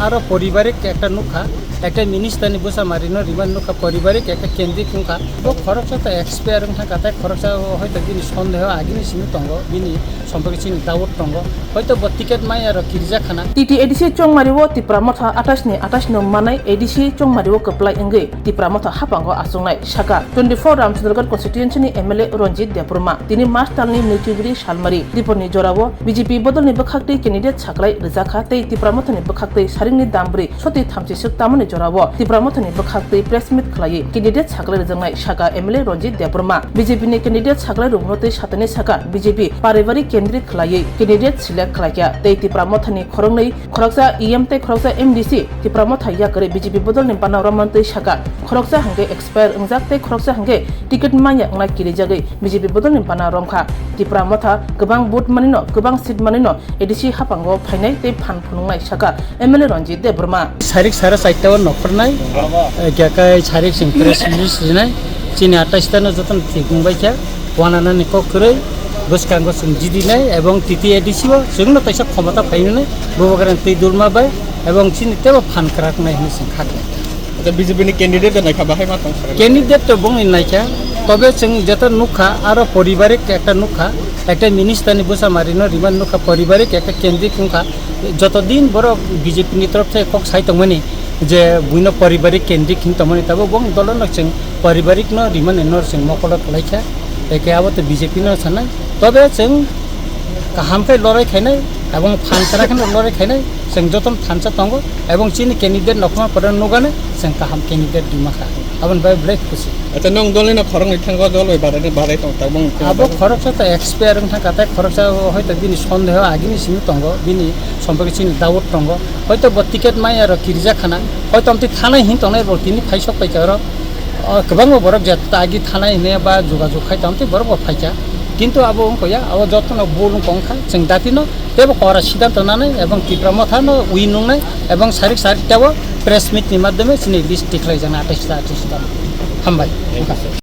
আরো পারিবারিক একটা নুখা একটা মিনিস্তানি বুসা মারিনো রিমান নুখা পারিবারিক একটা কেন্দ্রিক নুখা ও খরচা তো এক্সপায়ার কাতায় খরচা হয়তো বিনি সন্দেহ আগিনি সিমি তঙ্গ বিনি সম্পর্কে চিনি দাউট তঙ্গ হয়তো টিকেট মাই আর কিরজা খানা টিটি এডিসি চংমারিও তিপ্রা মথা 28 নো মানাই এডিসি চংমারিও কপ্লাই এঙ্গে তিপ্রা মথা হাপাঙ্গো আসংনাই সাকা 24 রামচন্দ্রগড় কনস্টিটুয়েন্সিনি এমএলএ রঞ্জিত দেববর্মা তিনি মার্চ तालनि नैथिगिरि सालमारि त्रिपुरनि जरावो बीजेपी बदलनि बखाक्तै कैंडिडेट साख्लाय रिजाखा तै तिप्रामथनि बखाक्तै सारिंनि दामब्रै सति थामसिसक तामनि जरावो तिप्रामथनि बखाक्तै प्रेस मीट खलायै कैंडिडेट साख्लाय रिजांनाय साका एमएलए रंजित देबबर्मा बीजेपीनि कैंडिडेट साख्लाय रुंनोतै सातनि साका बीजेपी पारिबारिक केंद्रिक खलायै कैंडिडेट सिलेक्ट खलायया तै तिप्रामथनि खरंनै खरकसा ईएम तै खरकसा एमडीसी तिप्रामथा याकरे बीजेपी बदलनि बानावरामन्तै साका खरकसा हंगे एक्सपायर अंजाक तै खरकसा हंगे टिकेट माया अंगना किरिजागै बीजेपी बदलनि बानावरामखा तिप्रा मथा गोबां बुथ मानिनो गोबां सीट मानिनो एडिसि हापांगो फाइनाय तै फान फुलुंनाय साका एमएलए रंजित देबबर्मा सारिक सारा साइटाव नखरनाय ग्याकाय सारिक सिं प्रेस रिलीज दिनाय चिनि 28 तानो जतन थिगुंबाय क्या वानाना निको खरै गोसकांगो सिं जिदिनाय एवं टीटी एडिसिओ जोंनो तैसा क्षमता फाइनाय बोबगारान तै दुरमा बाय एवं चिनि तेबो फान कराकनाय हिनि सिं खाखनाय दा बीजेपी नि कैंडिडेट नायखा बाहाय मा तंग कैंडिडेट तो बंग नायखा तबे जों जत नुखा आरो पारिबारिक একটা नुखा একটা মিনিস্তানি বুসা মারিনো রিমান नुखा पारिबारिक একটা কেন্দ্রিক नुखा যতদিন বড় বিজেপি नि तरफ থেকে কক সাইতমনি যে বুইনো पारिबारिक केंद्रिक हिंतमनि तब बंग दलन जों पारिबारिक न रिमान नर जों मकलत लायखा एके आबो तो बीजेपी न सानाय तबे जों काहामफाय लराय खायनाय एवं फानसाराखनो लराय खायनाय जों जतन फानसा तंगो एवं चिनि कैंडिडेट नखमा परन नगाने जों काहाम कैंडिडेट दिमाखा आबन बाय ब्लेक खुसी अच्छा नों दलनि खरं इथांगो दल बाराय तंग तबं आबो खरचा तो एक्सपायर काताय खरचा हयतो बिनि सन्देह आगिनि सिमी तंग बिनि सम्पर्के चिनि दाउट तंग हयतो टिकेट माय आरो किरजा खाना हयतो आमति थानाय हिं तंनाय बतिनि फाइसक पाइकार गोबां बरक जात आगि थानाय ने बा जुगाजुग खाय तंति बरक फाइका किन्तु अब उनकोया अब जतन बोलुं कंखा जों दातिनो तेबो करा सिद्धांत नानै एवं तिप्रा मथानो उइनुंनाय एवं सारिक सारिकटाबो प्रेस मीट नि माध्यमे चिनि लिस्ट डिक्लेयर जाना 28 हामबाय